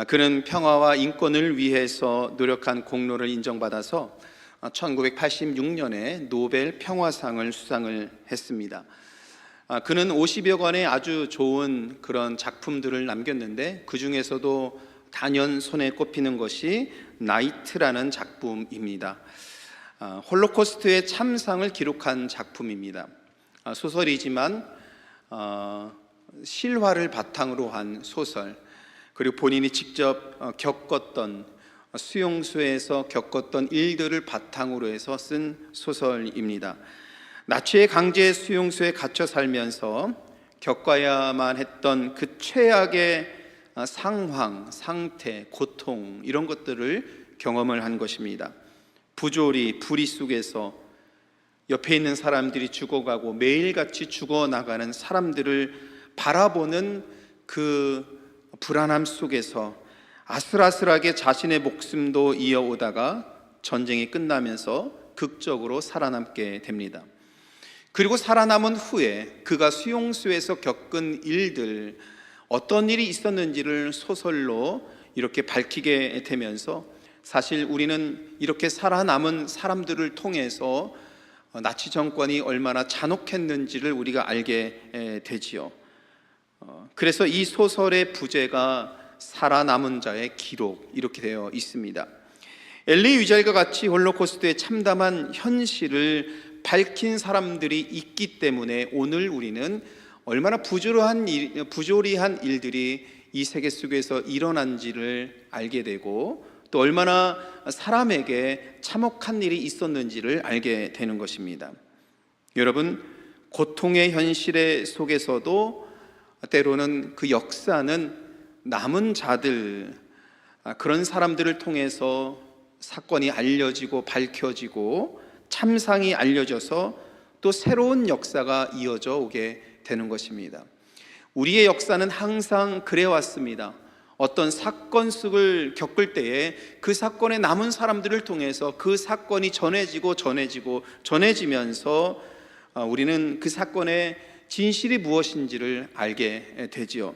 그는 평화와 인권을 위해서 노력한 공로를 인정받아서 1986년에 노벨 평화상을 수상을 했습니다. 그는 50여 권의 아주 좋은 그런 작품들을 남겼는데 그 중에서도 단연 손에 꼽히는 것이 나이트라는 작품입니다. 홀로코스트의 참상을 기록한 작품입니다. 소설이지만 실화를 바탕으로 한 소설, 그리고 본인이 직접 겪었던 수용소에서 겪었던 일들을 바탕으로 해서 쓴 소설입니다. 나치의 강제 수용소에 갇혀 살면서 겪어야만 했던 그 최악의 상황, 상태, 고통, 이런 것들을 경험을 한 것입니다. 부조리, 불의 속에서 옆에 있는 사람들이 죽어가고 매일같이 죽어나가는 사람들을 바라보는 그 불안함 속에서 아슬아슬하게 자신의 목숨도 이어오다가 전쟁이 끝나면서 극적으로 살아남게 됩니다. 그리고 살아남은 후에 그가 수용소에서 겪은 일들, 어떤 일이 있었는지를 소설로 이렇게 밝히게 되면서 사실 우리는 이렇게 살아남은 사람들을 통해서 나치 정권이 얼마나 잔혹했는지를 우리가 알게 되지요. 그래서 이 소설의 부제가 살아남은 자의 기록, 이렇게 되어 있습니다. 엘리 위잘과 같이 홀로코스트에 참담한 현실을 밝힌 사람들이 있기 때문에 오늘 우리는 얼마나 부조리한 일들이 이 세계 속에서 일어난지를 알게 되고, 또 얼마나 사람에게 참혹한 일이 있었는지를 알게 되는 것입니다. 여러분, 고통의 현실 속에서도 때로는 그 역사는 남은 자들, 그런 사람들을 통해서 사건이 알려지고 밝혀지고 참상이 알려져서 또 새로운 역사가 이어져 오게 되는 것입니다. 우리의 역사는 항상 그래왔습니다. 어떤 사건 속을 겪을 때에 그 사건에 남은 사람들을 통해서 그 사건이 전해지면서 우리는 그 사건의 진실이 무엇인지를 알게 되지요.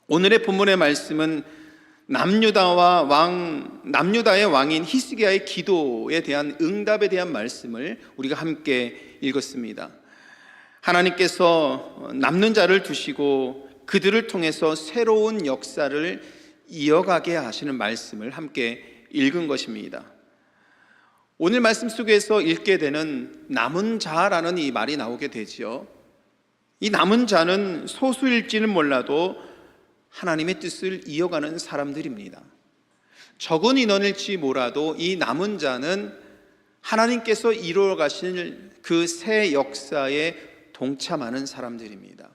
오늘의 본문의 말씀은 남유다의 왕인 히스기야의 기도에 대한 응답에 대한 말씀을 우리가 함께 읽었습니다. 하나님께서 남는 자를 두시고 그들을 통해서 새로운 역사를 이어가게 하시는 말씀을 함께 읽은 것입니다. 오늘 말씀 속에서 읽게 되는 남은 자라는 이 말이 나오게 되지요. 이 남은 자는 소수일지는 몰라도 하나님의 뜻을 이어가는 사람들입니다. 적은 인원일지 몰라도 이 남은 자는 하나님께서 이루어 가실 그 새 역사에 동참하는 사람들입니다.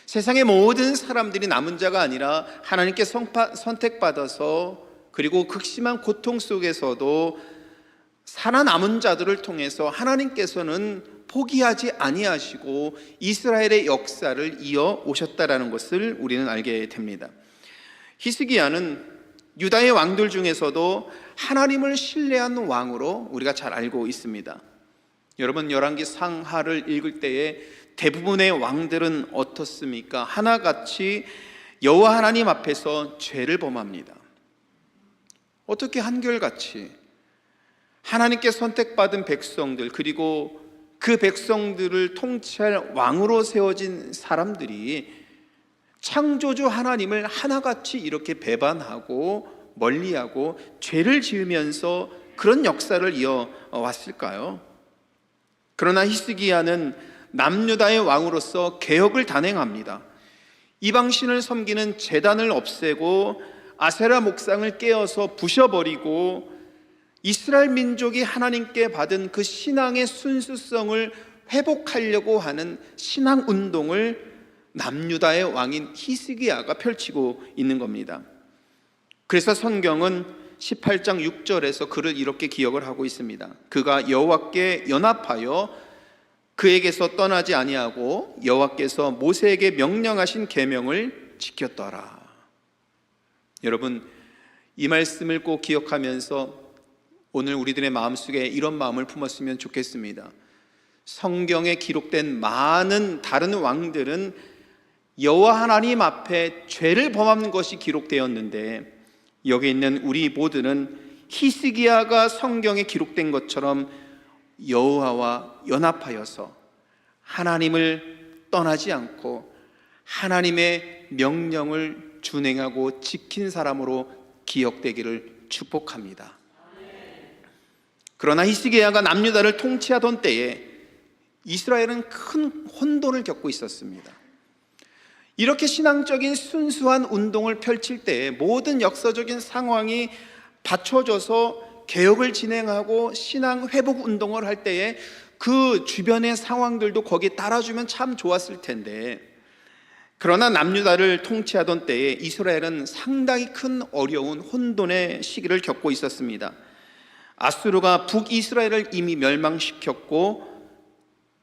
세상의 모든 사람들이 남은 자가 아니라 하나님께 선택받아서 그리고 극심한 고통 속에서도 살아남은 자들을 통해서 하나님께서는 포기하지 아니하시고 이스라엘의 역사를 이어 오셨다라는 것을 우리는 알게 됩니다. 히스기야는 유다의 왕들 중에서도 하나님을 신뢰한 왕으로 우리가 잘 알고 있습니다. 여러분, 열왕기 상하를 읽을 때에 대부분의 왕들은 어떻습니까? 하나같이 여호와 하나님 앞에서 죄를 범합니다. 어떻게 한결같이 하나님께 선택받은 백성들, 그리고 그 백성들을 통치할 왕으로 세워진 사람들이 창조주 하나님을 하나같이 이렇게 배반하고 멀리하고 죄를 지으면서 그런 역사를 이어왔을까요? 그러나 히스기야는 남유다의 왕으로서 개혁을 단행합니다. 이방신을 섬기는 제단을 없애고 아세라 목상을 깨어서 부셔버리고 이스라엘 민족이 하나님께 받은 그 신앙의 순수성을 회복하려고 하는 신앙운동을 남유다의 왕인 히스기야가 펼치고 있는 겁니다. 그래서 성경은 18장 6절에서 그를 이렇게 기억을 하고 있습니다. 그가 여호와께 연합하여 그에게서 떠나지 아니하고 여호와께서 모세에게 명령하신 계명을 지켰더라. 여러분, 이 말씀을 꼭 기억하면서 오늘 우리들의 마음속에 이런 마음을 품었으면 좋겠습니다. 성경에 기록된 많은 다른 왕들은 여호와 하나님 앞에 죄를 범한 것이 기록되었는데, 여기 있는 우리 모두는 히스기야가 성경에 기록된 것처럼 여호와와 연합하여서 하나님을 떠나지 않고 하나님의 명령을 준행하고 지킨 사람으로 기억되기를 축복합니다. 그러나 히스기야가 남유다를 통치하던 때에 이스라엘은 큰 혼돈을 겪고 있었습니다. 이렇게 신앙적인 순수한 운동을 펼칠 때에 모든 역사적인 상황이 받쳐져서 개혁을 진행하고 신앙 회복 운동을 할 때에 그 주변의 상황들도 거기에 따라주면 참 좋았을 텐데, 그러나 남유다를 통치하던 때에 이스라엘은 상당히 큰 어려운 혼돈의 시기를 겪고 있었습니다. 아수르가 북이스라엘을 이미 멸망시켰고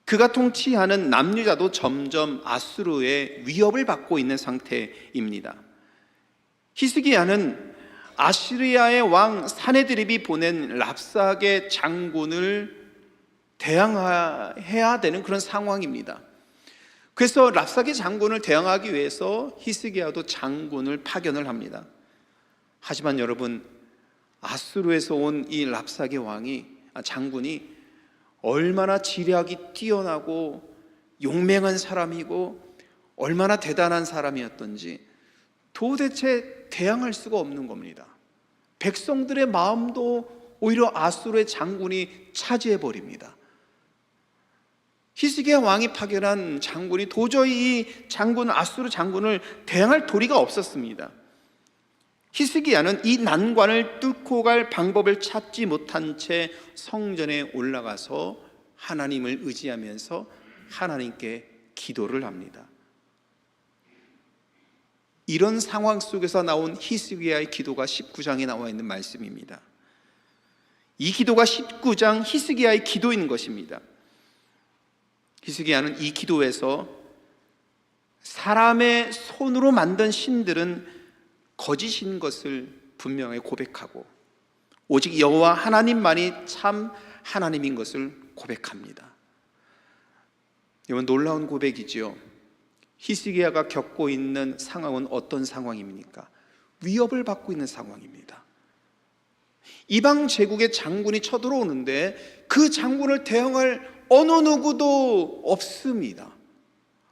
그가 통치하는 남유다도 점점 아수르의 위협을 받고 있는 상태입니다. 히스기야는 아시리아의 왕 사네드립이 보낸 랍삭의 장군을 대항해야 되는 그런 상황입니다. 그래서 랍삭의 장군을 대항하기 위해서 히스기야도 장군을 파견을 합니다. 하지만 여러분, 아수르에서 온 이 랍삭의 장군이 얼마나 지략이 뛰어나고 용맹한 사람이고 얼마나 대단한 사람이었던지 도대체 대항할 수가 없는 겁니다. 백성들의 마음도 오히려 아수르의 장군이 차지해버립니다. 히스기야 왕이 파견한 장군이 도저히 이 아수르 장군을 대항할 도리가 없었습니다. 히스기야는 이 난관을 뚫고 갈 방법을 찾지 못한 채 성전에 올라가서 하나님을 의지하면서 하나님께 기도를 합니다. 이런 상황 속에서 나온 히스기야의 기도가 19장에 나와 있는 말씀입니다. 이 기도가 19장 히스기야의 기도인 것입니다. 히스기야는 이 기도에서 사람의 손으로 만든 신들은 거짓인 것을 분명히 고백하고 오직 여호와 하나님만이 참 하나님인 것을 고백합니다. 이건 놀라운 고백이지요. 히스기야가 겪고 있는 상황은 어떤 상황입니까? 위협을 받고 있는 상황입니다. 이방 제국의 장군이 쳐들어오는데 그 장군을 대항할 어느 누구도 없습니다.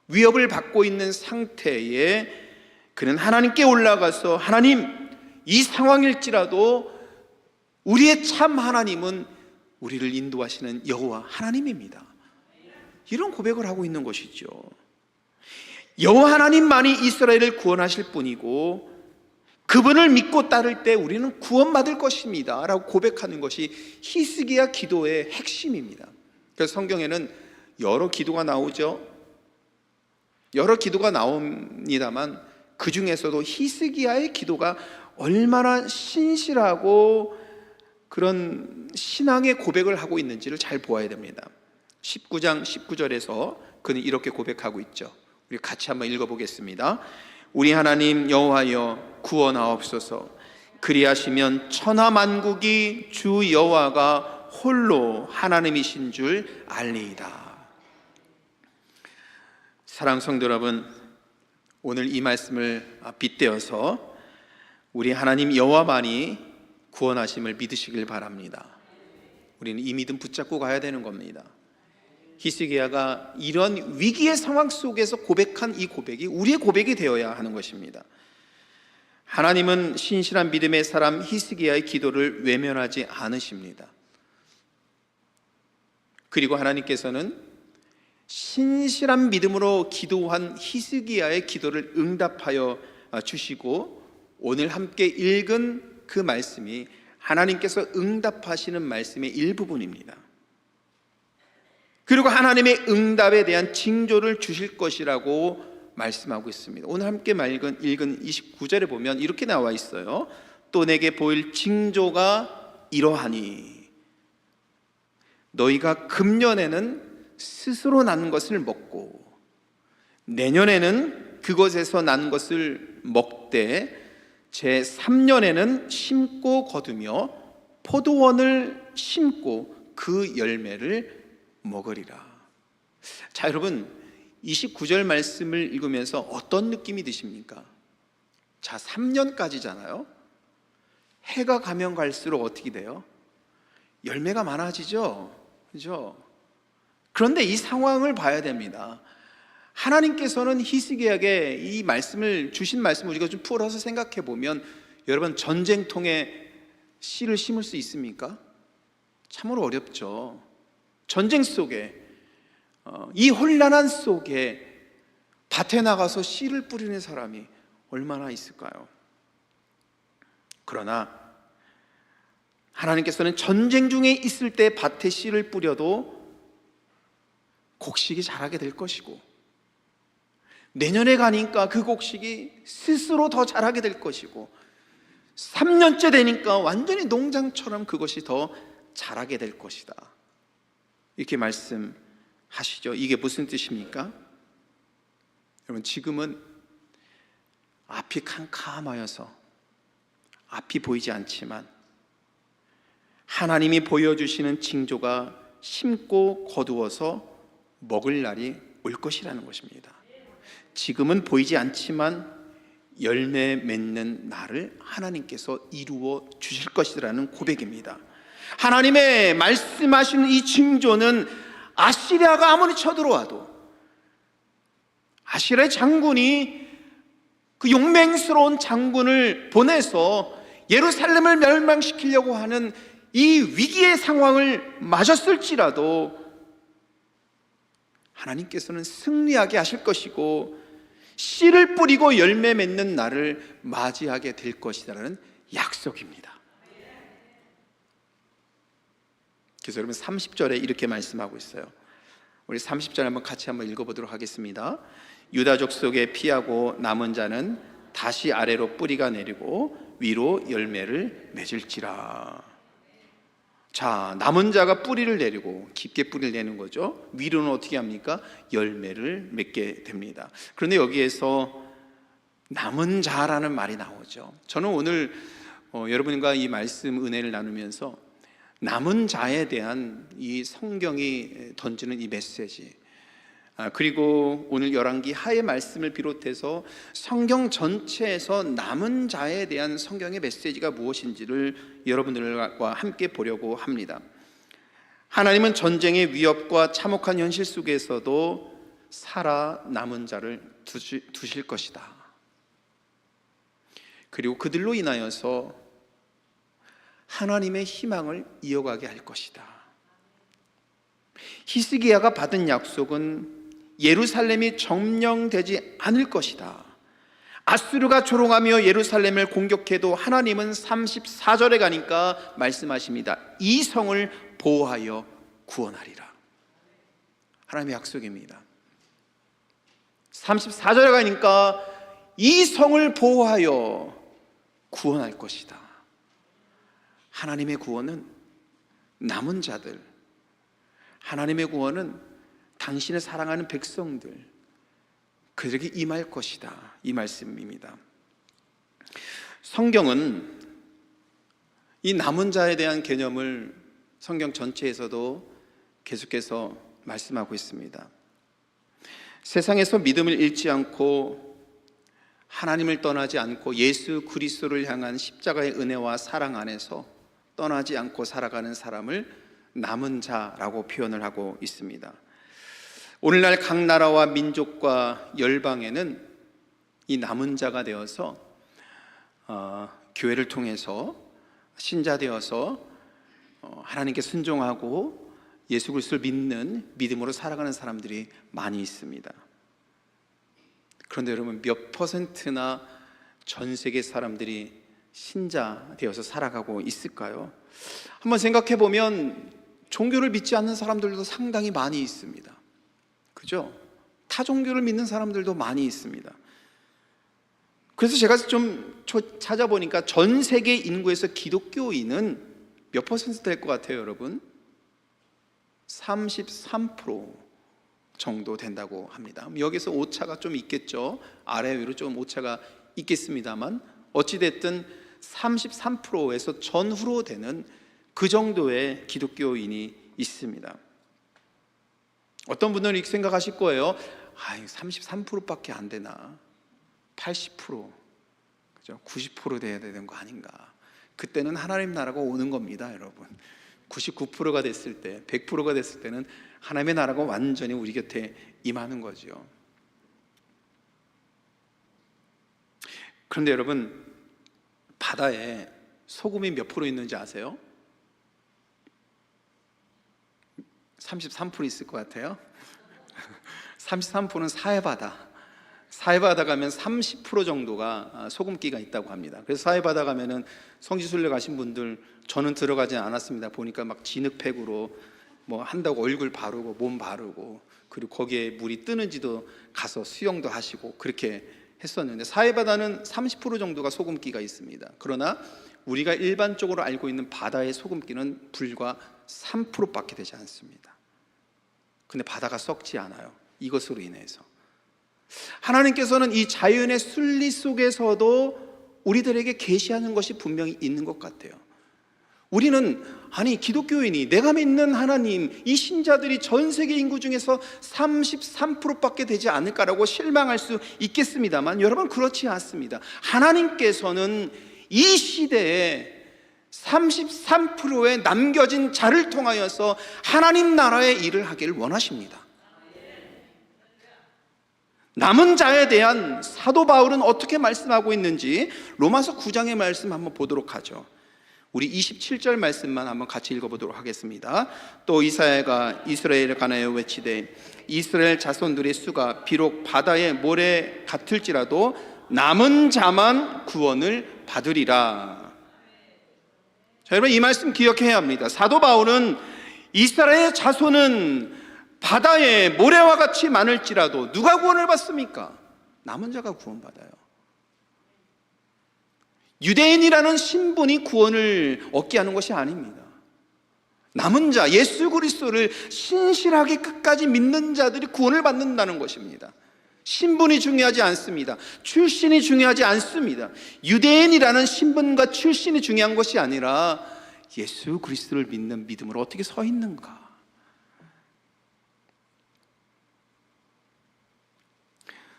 위협을 받고 있는 상태에 그는 하나님께 올라가서, 하나님, 이 상황일지라도 우리의 참 하나님은 우리를 인도하시는 여호와 하나님입니다. 이런 고백을 하고 있는 것이죠. 여호와 하나님만이 이스라엘을 구원하실 분이고 그분을 믿고 따를 때 우리는 구원받을 것입니다 라고 고백하는 것이 히스기야 기도의 핵심입니다. 그래서 성경에는 여러 기도가 나오죠. 여러 기도가 나옵니다만 그 중에서도 히스기야의 기도가 얼마나 신실하고 그런 신앙의 고백을 하고 있는지를 잘 보아야 됩니다. 19장 19절에서 그는 이렇게 고백하고 있죠. 우리 같이 한번 읽어보겠습니다. 우리 하나님 여호와여 구원하옵소서. 그리하시면 천하만국이 주 여호와가 홀로 하나님이신 줄 알리이다. 사랑하는 성도 여러분, 오늘 이 말씀을 빗대어서 우리 하나님 여호와만이 구원하심을 믿으시길 바랍니다. 우리는 이 믿음 붙잡고 가야 되는 겁니다. 히스기야가 이런 위기의 상황 속에서 고백한 이 고백이 우리의 고백이 되어야 하는 것입니다. 하나님은 신실한 믿음의 사람 히스기야의 기도를 외면하지 않으십니다. 그리고 하나님께서는 신실한 믿음으로 기도한 히스기야의 기도를 응답하여 주시고 오늘 함께 읽은 그 말씀이 하나님께서 응답하시는 말씀의 일부분입니다. 그리고 하나님의 응답에 대한 징조를 주실 것이라고 말씀하고 있습니다. 오늘 함께 읽은 29절에 보면 이렇게 나와 있어요. 또 내게 보일 징조가 이러하니 너희가 금년에는 스스로 난 것을 먹고 내년에는 그것에서 난 것을 먹되 제 3년에는 심고 거두며 포도원을 심고 그 열매를 먹으리라. 자, 여러분, 29절 말씀을 읽으면서 어떤 느낌이 드십니까? 자, 3년까지잖아요. 해가 가면 갈수록 어떻게 돼요? 열매가 많아지죠. 그죠? 그런데 이 상황을 봐야 됩니다. 하나님께서는 히스기야에게 이 말씀을 주신 말씀을 우리가 좀 풀어서 생각해 보면, 여러분, 전쟁통에 씨를 심을 수 있습니까? 참으로 어렵죠. 전쟁 속에, 이 혼란한 속에 밭에 나가서 씨를 뿌리는 사람이 얼마나 있을까요? 그러나 하나님께서는 전쟁 중에 있을 때 밭에 씨를 뿌려도 곡식이 자라게 될 것이고, 내년에 가니까 그 곡식이 스스로 더 자라게 될 것이고, 3년째 되니까 완전히 농장처럼 그것이 더 자라게 될 것이다, 이렇게 말씀하시죠. 이게 무슨 뜻입니까? 여러분, 지금은 앞이 캄캄하여서 앞이 보이지 않지만 하나님이 보여주시는 징조가 심고 거두어서 먹을 날이 올 것이라는 것입니다. 지금은 보이지 않지만 열매 맺는 날을 하나님께서 이루어 주실 것이라는 고백입니다. 하나님의 말씀하시는 이 징조는 아시리아가 아무리 쳐들어와도, 아시리아의 장군이 그 용맹스러운 장군을 보내서 예루살렘을 멸망시키려고 하는 이 위기의 상황을 맞았을지라도 하나님께서는 승리하게 하실 것이고, 씨를 뿌리고 열매 맺는 날을 맞이하게 될 것이라는 약속입니다. 그래서 여러분, 30절에 이렇게 말씀하고 있어요. 우리 30절 같이 한번 읽어보도록 하겠습니다. 유다 족속에 피하고 남은 자는 다시 아래로 뿌리가 내리고 위로 열매를 맺을지라. 자, 남은 자가 뿌리를 내리고 깊게 뿌리를 내는 거죠. 위로는 어떻게 합니까? 열매를 맺게 됩니다. 그런데 여기에서 남은 자라는 말이 나오죠. 저는 오늘 여러분과 이 말씀 은혜를 나누면서 남은 자에 대한 이 성경이 던지는 이 메시지, 그리고 오늘 열왕기 하의 말씀을 비롯해서 성경 전체에서 남은 자에 대한 성경의 메시지가 무엇인지를 여러분들과 함께 보려고 합니다. 하나님은 전쟁의 위협과 참혹한 현실 속에서도 살아남은 자를 두실 것이다. 그리고 그들로 인하여서 하나님의 희망을 이어가게 할 것이다. 히스기야가 받은 약속은 예루살렘이 점령되지 않을 것이다. 아수르가 조롱하며 예루살렘을 공격해도 하나님은 34절에 가니까 말씀하십니다. 이 성을 보호하여 구원하리라. 하나님의 약속입니다. 34절에 가니까 이 성을 보호하여 구원할 것이다. 하나님의 구원은 남은 자들, 하나님의 구원은 당신을 사랑하는 백성들, 그들에게 임할 것이다, 이 말씀입니다. 성경은 이 남은 자에 대한 개념을 성경 전체에서도 계속해서 말씀하고 있습니다. 세상에서 믿음을 잃지 않고 하나님을 떠나지 않고 예수 그리스도를 향한 십자가의 은혜와 사랑 안에서 떠나지 않고 살아가는 사람을 남은 자라고 표현을 하고 있습니다. 오늘날 각 나라와 민족과 열방에는 이 남은 자가 되어서 교회를 통해서 신자 되어서 하나님께 순종하고 예수 그리스도를 믿는 믿음으로 살아가는 사람들이 많이 있습니다. 그런데 여러분, 몇 퍼센트나 전 세계 사람들이 신자 되어서 살아가고 있을까요? 한번 생각해 보면 종교를 믿지 않는 사람들도 상당히 많이 있습니다. 그죠? 타 종교를 믿는 사람들도 많이 있습니다. 그래서 제가 좀 찾아보니까 전 세계 인구에서 기독교인은 몇 퍼센트 될 것 같아요, 여러분? 33% 정도 된다고 합니다. 여기서 오차가 좀 있겠죠. 아래 위로 좀 오차가 있겠습니다만 어찌됐든 33%에서 전후로 되는 그 정도의 기독교인이 있습니다. 어떤 분들은 이렇게 생각하실 거예요. 아유 33%밖에 안 되나, 80%, 그죠? 90% 돼야 되는 거 아닌가. 그때는 하나님 나라가 오는 겁니다, 여러분. 99%가 됐을 때, 100%가 됐을 때는 하나님의 나라가 완전히 우리 곁에 임하는 거죠. 그런데 여러분, 바다에 소금이 몇 프로 있는지 아세요? 33% 있을 것 같아요. 33%는 사해바다. 사해바다 가면 30% 정도가 소금기가 있다고 합니다. 그래서 사해바다 가면은 성지순례 가신 분들, 저는 들어가지 않았습니다. 보니까 막 진흙팩으로 뭐 한다고 얼굴 바르고 몸 바르고, 그리고 거기에 물이 뜨는지도 가서 수영도 하시고 그렇게 했었는데, 사해바다는 30% 정도가 소금기가 있습니다. 그러나 우리가 일반적으로 알고 있는 바다의 소금기는 불과 3%밖에 되지 않습니다. 근데 바다가 썩지 않아요. 이것으로 인해서 하나님께서는 이 자연의 순리 속에서도 우리들에게 계시하는 것이 분명히 있는 것 같아요. 우리는, 아니 기독교인이, 내가 믿는 하나님, 이 신자들이 전 세계 인구 중에서 33%밖에 되지 않을까라고 실망할 수 있겠습니다만, 여러분 그렇지 않습니다. 하나님께서는 이 시대에 33%의 남겨진 자를 통하여서 하나님 나라의 일을 하기를 원하십니다. 남은 자에 대한 사도 바울은 어떻게 말씀하고 있는지 로마서 9장의 말씀 한번 보도록 하죠. 우리 27절 말씀만 한번 같이 읽어보도록 하겠습니다. 또 이사야가 이스라엘에 관하여 외치되 이스라엘 자손들의 수가 비록 바다의 모래 같을지라도 남은 자만 구원을 받으리라. 자, 여러분 이 말씀 기억해야 합니다. 사도 바울은 이스라엘의 자손은 바다에 모래와 같이 많을지라도 누가 구원을 받습니까? 남은 자가 구원받아요. 유대인이라는 신분이 구원을 얻게 하는 것이 아닙니다. 남은 자, 예수 그리스도를 신실하게 끝까지 믿는 자들이 구원을 받는다는 것입니다. 신분이 중요하지 않습니다. 출신이 중요하지 않습니다. 유대인이라는 신분과 출신이 중요한 것이 아니라 예수 그리스도를 믿는 믿음으로 어떻게 서 있는가.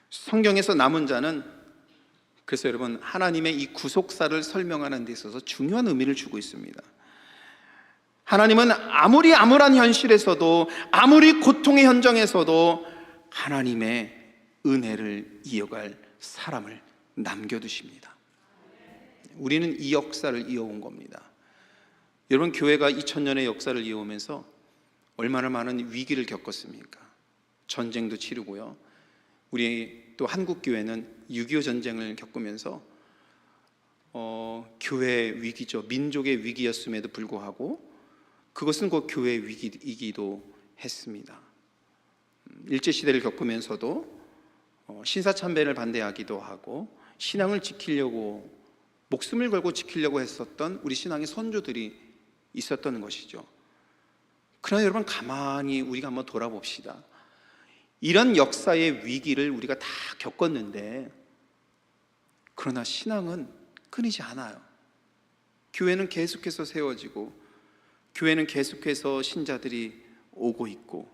성경에서 남은 자는, 그래서 여러분 하나님의 이 구속사를 설명하는 데 있어서 중요한 의미를 주고 있습니다. 하나님은 아무리 암울한 현실에서도, 아무리 고통의 현장에서도 하나님의 은혜를 이어갈 사람을 남겨두십니다. 우리는 이 역사를 이어온 겁니다. 여러분 교회가 2000년의 역사를 이어오면서 얼마나 많은 위기를 겪었습니까? 전쟁도 치르고요. 우리 또 한국교회는 6.25 전쟁을 겪으면서 교회 위기죠. 민족의 위기였음에도 불구하고 그것은 곧 교회 위기이기도 했습니다. 일제시대를 겪으면서도 신사참배를 반대하기도 하고 신앙을 지키려고, 목숨을 걸고 지키려고 했었던 우리 신앙의 선조들이 있었던 것이죠. 그러나 여러분 가만히 우리가 한번 돌아봅시다. 이런 역사의 위기를 우리가 다 겪었는데, 그러나 신앙은 끊이지 않아요. 교회는 계속해서 세워지고, 교회는 계속해서 신자들이 오고 있고,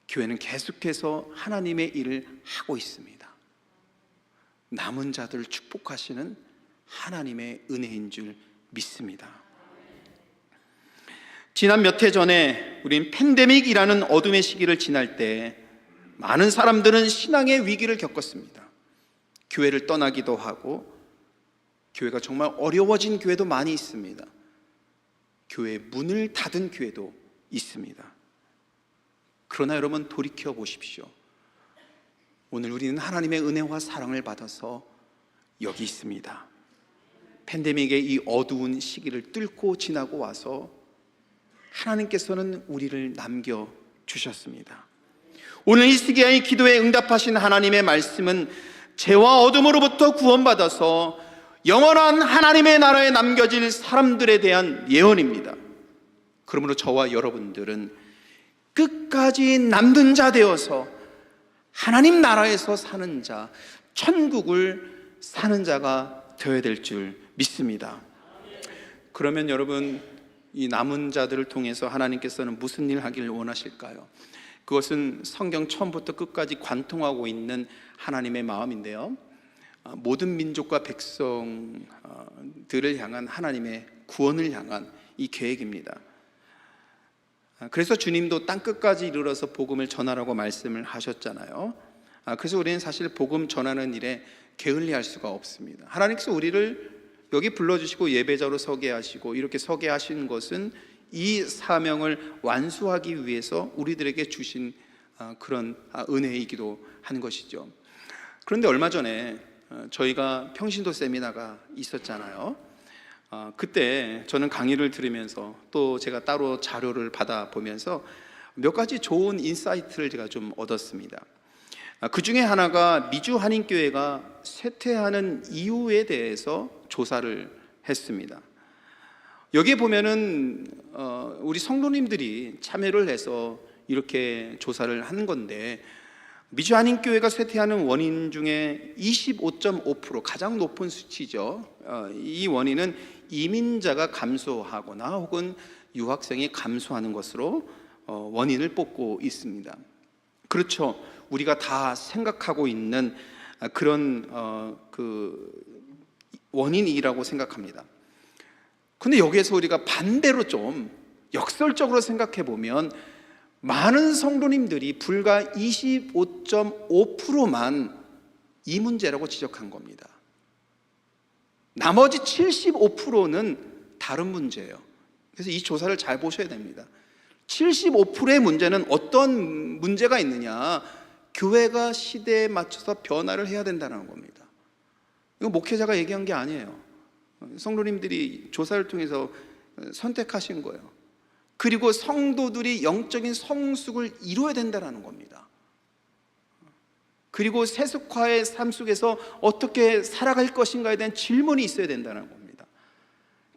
교회는 계속해서 하나님의 일을 하고 있습니다. 남은 자들을 축복하시는 하나님의 은혜인 줄 믿습니다. 지난 몇 해 전에 우린 팬데믹이라는 어둠의 시기를 지날 때 많은 사람들은 신앙의 위기를 겪었습니다. 교회를 떠나기도 하고, 교회가 정말 어려워진 교회도 많이 있습니다. 교회 문을 닫은 교회도 있습니다. 그러나 여러분 돌이켜 보십시오. 오늘 우리는 하나님의 은혜와 사랑을 받아서 여기 있습니다. 팬데믹의 이 어두운 시기를 뚫고 지나고 와서 하나님께서는 우리를 남겨주셨습니다. 오늘 이 시기의 기도에 응답하신 하나님의 말씀은 죄와 어둠으로부터 구원받아서 영원한 하나님의 나라에 남겨질 사람들에 대한 예언입니다. 그러므로 저와 여러분들은 끝까지 남는 자 되어서 하나님 나라에서 사는 자, 천국을 사는 자가 되어야 될 줄 믿습니다. 그러면 여러분, 이 남은 자들을 통해서 하나님께서는 무슨 일 하기를 원하실까요? 그것은 성경 처음부터 끝까지 관통하고 있는 하나님의 마음인데요, 모든 민족과 백성들을 향한 하나님의 구원을 향한 이 계획입니다. 그래서 주님도 땅끝까지 이르러서 복음을 전하라고 말씀을 하셨잖아요. 그래서 우리는 사실 복음 전하는 일에 게을리할 수가 없습니다. 하나님께서 우리를 여기 불러주시고 예배자로 서게 하시고 이렇게 서게 하신 것은 이 사명을 완수하기 위해서 우리들에게 주신 그런 은혜이기도 한 것이죠. 그런데 얼마 전에 저희가 평신도 세미나가 있었잖아요. 그때 저는 강의를 들으면서 또 제가 따로 자료를 받아보면서 몇 가지 좋은 인사이트를 제가 좀 얻었습니다. 그 중에 하나가 미주 한인교회가 쇠퇴하는 이유에 대해서 조사를 했습니다. 여기에 보면은 우리 성도님들이 참여를 해서 이렇게 조사를 한 건데, 미주 한인교회가 쇠퇴하는 원인 중에 25.5%, 가장 높은 수치죠. 이 원인은 이민자가 감소하거나 혹은 유학생이 감소하는 것으로 원인을 뽑고 있습니다. 그렇죠. 우리가 다 생각하고 있는 그런 그 원인이라고 생각합니다. 근데 여기에서 우리가 반대로 좀 역설적으로 생각해 보면 많은 성도님들이 불과 25.5%만 이 문제라고 지적한 겁니다. 나머지 75%는 다른 문제예요. 그래서 이 조사를 잘 보셔야 됩니다. 75%의 문제는 어떤 문제가 있느냐? 교회가 시대에 맞춰서 변화를 해야 된다는 겁니다. 이거 목회자가 얘기한 게 아니에요. 성도님들이 조사를 통해서 선택하신 거예요. 그리고 성도들이 영적인 성숙을 이루어야 된다는 겁니다. 그리고 세속화의 삶 속에서 어떻게 살아갈 것인가에 대한 질문이 있어야 된다는 겁니다.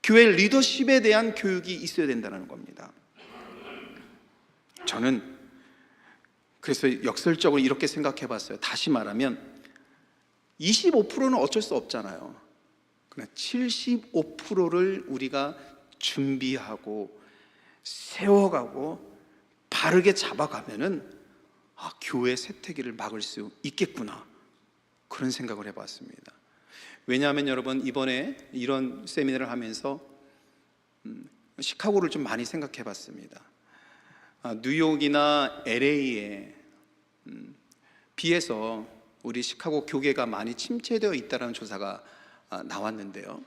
교회 리더십에 대한 교육이 있어야 된다는 겁니다. 저는 그래서 역설적으로 이렇게 생각해 봤어요. 다시 말하면 25%는 어쩔 수 없잖아요. 그러나 75%를 우리가 준비하고 세워가고 바르게 잡아가면은 교회 쇠퇴기를 막을 수 있겠구나, 그런 생각을 해봤습니다. 왜냐하면 여러분, 이번에 이런 세미나를 하면서 시카고를 좀 많이 생각해 봤습니다. 뉴욕이나 LA에 비해서 우리 시카고 교계가 많이 침체되어 있다는 조사가 나왔는데요,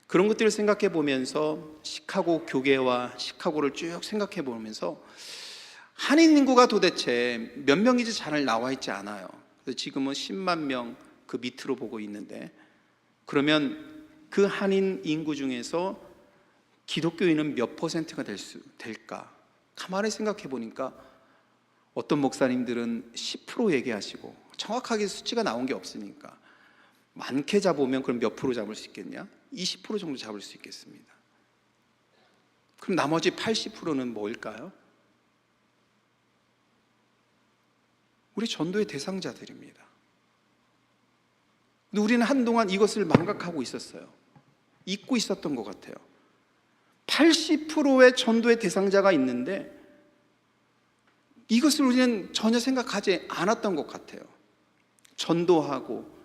그런 것들을 생각해 보면서 시카고 교계와 시카고를 쭉 생각해 보면서 한인 인구가 도대체 몇 명인지 잘 나와 있지 않아요. 그래서 지금은 10만 명 그 밑으로 보고 있는데, 그러면 그 한인 인구 중에서 기독교인은 몇 퍼센트가 될까? 가만히 생각해 보니까 어떤 목사님들은 10% 얘기하시고, 정확하게 수치가 나온 게 없으니까 많게 잡으면 그럼 몇 프로 잡을 수 있겠냐? 20% 정도 잡을 수 있겠습니다. 그럼 나머지 80%는 뭘까요? 우리 전도의 대상자들입니다. 근데 우리는 한동안 이것을 망각하고 있었어요. 잊고 있었던 것 같아요. 80%의 전도의 대상자가 있는데 이것을 우리는 전혀 생각하지 않았던 것 같아요. 전도하고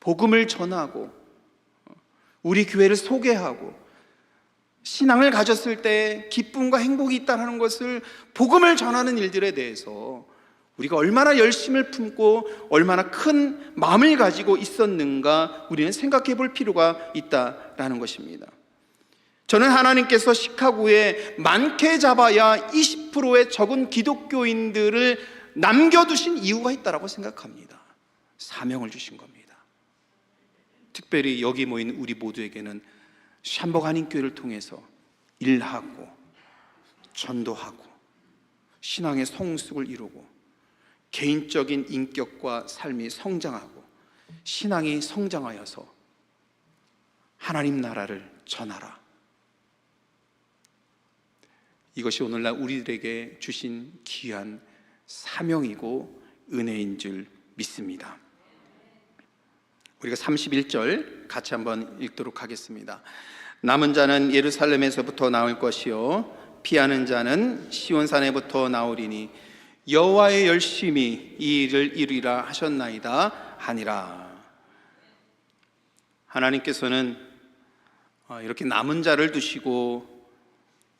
복음을 전하고 우리 교회를 소개하고 신앙을 가졌을 때 기쁨과 행복이 있다는 것을, 복음을 전하는 일들에 대해서 우리가 얼마나 열심을 품고 얼마나 큰 마음을 가지고 있었는가 우리는 생각해 볼 필요가 있다라는 것입니다. 저는 하나님께서 시카고에 많게 잡아야 20%의 적은 기독교인들을 남겨두신 이유가 있다고 생각합니다. 사명을 주신 겁니다. 특별히 여기 모인 우리 모두에게는 샴버그 한인교회를 통해서 일하고 전도하고 신앙의 성숙을 이루고 개인적인 인격과 삶이 성장하고 신앙이 성장하여서 하나님 나라를 전하라, 이것이 오늘날 우리들에게 주신 귀한 사명이고 은혜인 줄 믿습니다. 우리가 31절 같이 한번 읽도록 하겠습니다. 남은 자는 예루살렘에서부터 나올 것이요 피하는 자는 시온산에부터 나오리니 여호와의 열심히 이 일을 이루리라 하셨나이다 하니라. 하나님께서는 이렇게 남은 자를 두시고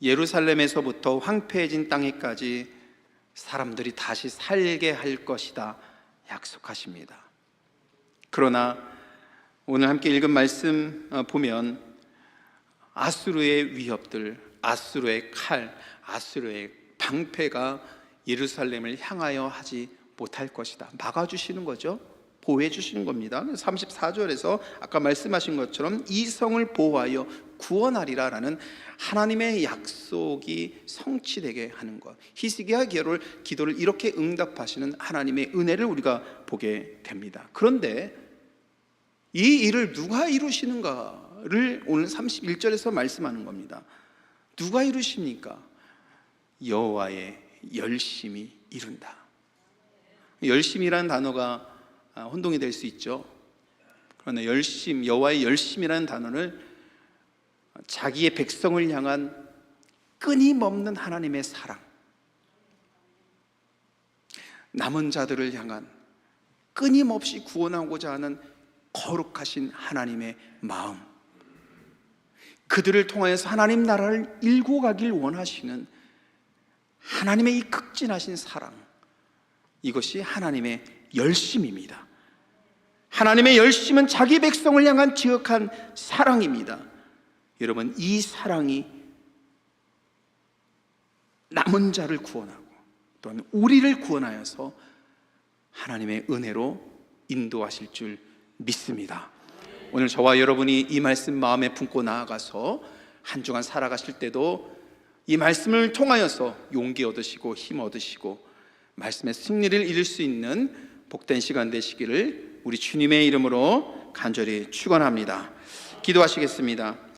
예루살렘에서부터 황폐해진 땅에까지 사람들이 다시 살게 할 것이다 약속하십니다. 그러나 오늘 함께 읽은 말씀 보면 아수르의 위협들, 아수르의 칼, 아수르의 방패가 예루살렘을 향하여 하지 못할 것이다 막아주시는 거죠. 보호해 주시는 겁니다. 34절에서 아까 말씀하신 것처럼 이 성을 보호하여 구원하리라 라는 하나님의 약속이 성취되게 하는 것, 히스기야 기도를 이렇게 응답하시는 하나님의 은혜를 우리가 보게 됩니다. 그런데 이 일을 누가 이루시는가를 오늘 31절에서 말씀하는 겁니다. 누가 이루십니까? 여호와의 열심히 이룬다. 열심이라는 단어가 혼동이 될 수 있죠. 그러나 여호와의 열심이라는 단어를 자기의 백성을 향한 끊임없는 하나님의 사랑, 남은 자들을 향한 끊임없이 구원하고자 하는 거룩하신 하나님의 마음, 그들을 통하여서 하나님 나라를 일구 가길 원하시는 하나님의 이 극진하신 사랑, 이것이 하나님의 열심입니다. 하나님의 열심은 자기 백성을 향한 지극한 사랑입니다. 여러분, 이 사랑이 남은 자를 구원하고 또한 우리를 구원하여서 하나님의 은혜로 인도하실 줄 믿습니다. 오늘 저와 여러분이 이 말씀 마음에 품고 나아가서 한 주간 살아가실 때도 이 말씀을 통하여서 용기 얻으시고 힘 얻으시고 말씀의 승리를 이룰 수 있는 복된 시간 되시기를 우리 주님의 이름으로 간절히 축원합니다. 기도하시겠습니다.